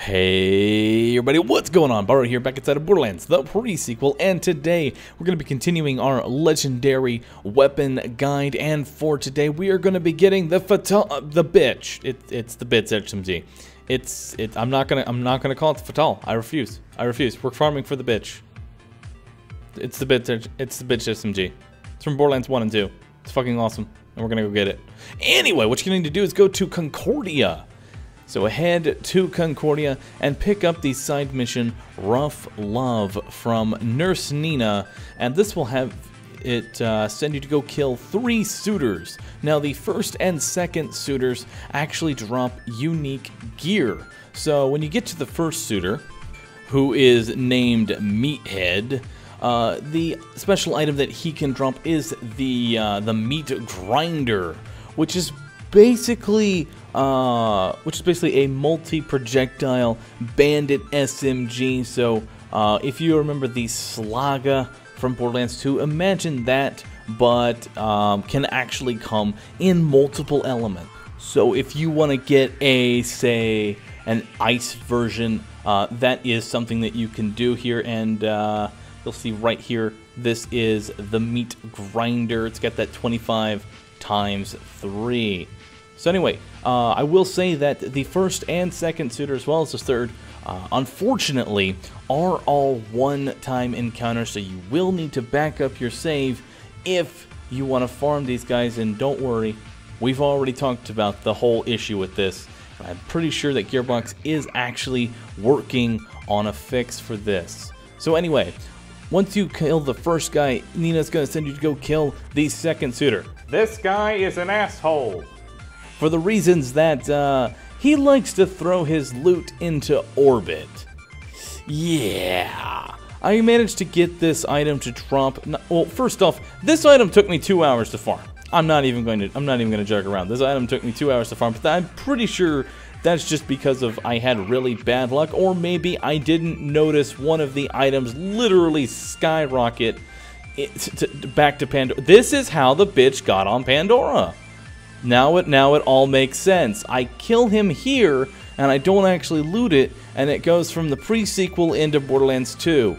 Hey everybody, what's going on? Bahroo here, back inside of Borderlands, the pre-sequel, and today we're going to be continuing our legendary weapon guide, and for today we are going to be getting the bitch. It's the Bits SMG. I'm not gonna call it the Fatale. I refuse. We're farming for the bitch. It's the bitch SMG. It's from Borderlands 1 and 2. It's fucking awesome, and we're gonna go get it. Anyway, what you're gonna need to do is go to Concordia. So head to Concordia and pick up the side mission Rough Love from Nurse Nina, and this will have it send you to go kill 3 suitors. Now the first and second suitors actually drop unique gear. So when you get to the first suitor, who is named Meathead, the special item that he can drop is the meat grinder, which is basically a multi-projectile bandit SMG. So if you remember the Slaga from Borderlands 2, imagine that, but can actually come in multiple elements. So if you want to get say an ice version, that is something that you can do here, and you'll see right here, this is the meat grinder. It's got that 25 × 3. So anyway, I will say that the first and second suitor, as well as the third, unfortunately, are all one-time encounters, so you will need to back up your save if you want to farm these guys. And don't worry, we've already talked about the whole issue with this. I'm pretty sure that Gearbox is actually working on a fix for this. So anyway, once you kill the first guy, Nina's going to send you to go kill the second suitor. This guy is an asshole, for the reasons that he likes to throw his loot into orbit. Yeah, I managed to get this item to drop. Well, first off, this item took me 2 hours to farm. I'm not even going to joke around. This item took me 2 hours to farm, but I'm pretty sure that's just because I had really bad luck, or maybe I didn't notice one of the items literally skyrocket back to Pandora. This is how the bitch got on Pandora. Now it all makes sense. I kill him here, and I don't actually loot it, and it goes from the pre-sequel into Borderlands 2.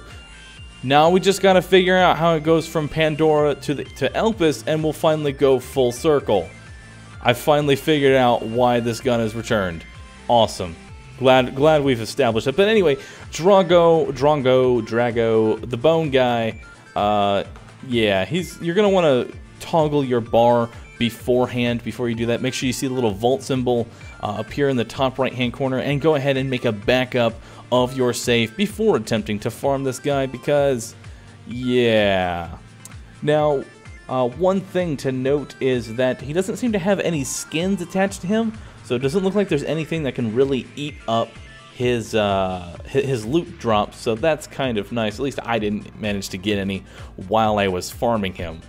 Now we just gotta figure out how it goes from Pandora to Elpis, and we'll finally go full circle. I finally figured out why this gun is returned. Awesome. Glad we've established it. But anyway, Drago, the bone guy. Yeah, you're gonna want to toggle your bar beforehand. Before you do that, make sure you see the little vault symbol appear in the top right hand corner, and go ahead and make a backup of your save before attempting to farm this guy, because yeah. Now one thing to note is that he doesn't seem to have any skins attached to him, so it doesn't look like there's anything that can really eat up his loot drops, so that's kind of nice. At least I didn't manage to get any while I was farming him.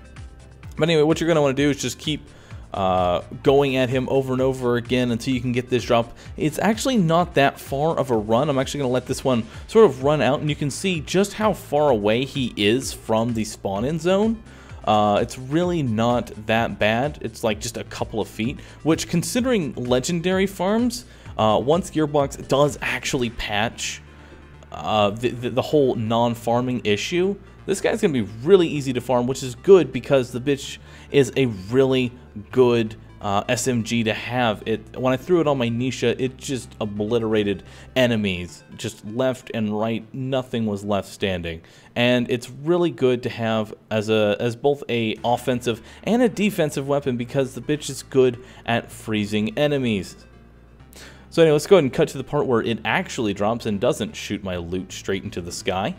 But anyway, what you're going to want to do is just keep going at him over and over again until you can get this drop. It's actually not that far of a run. I'm actually going to let this one sort of run out, and you can see just how far away he is from the spawn-in zone. It's really not that bad. It's like just a couple of feet, which, considering legendary farms, once Gearbox does actually patch the whole non-farming issue, this guy's going to be really easy to farm, which is good because the bitch is a really good SMG to have. When I threw it on my Nisha, it just obliterated enemies, just left and right. Nothing was left standing, and it's really good to have as both a offensive and a defensive weapon, because the bitch is good at freezing enemies. So anyway, let's go ahead and cut to the part where it actually drops and doesn't shoot my loot straight into the sky.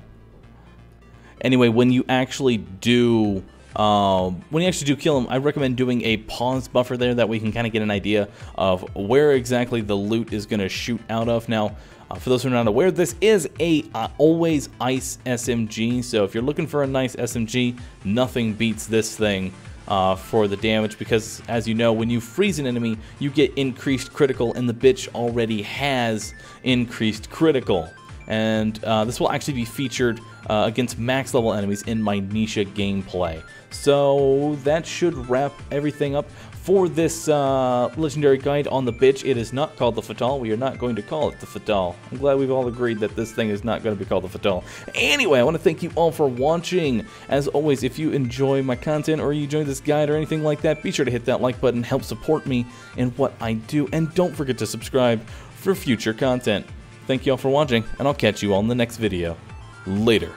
Anyway, when you actually do kill him, I recommend doing a pause buffer there. That way you can kind of get an idea of where exactly the loot is going to shoot out of. Now, for those who are not aware, this is a always ice SMG. So if you're looking for a nice SMG, nothing beats this thing for the damage, because as you know, when you freeze an enemy, you get increased critical, and the bitch already has increased critical. And this will actually be featured against max level enemies in my Nisha gameplay. So that should wrap everything up for this legendary guide on the bitch. It is not called the Fatale. We are not going to call it the Fatale. I'm glad we've all agreed that this thing is not going to be called the Fatale. Anyway, I want to thank you all for watching. As always, if you enjoy my content or you enjoy this guide or anything like that, be sure to hit that like button, help support me in what I do, and don't forget to subscribe for future content. Thank you all for watching, and I'll catch you all in the next video. Later.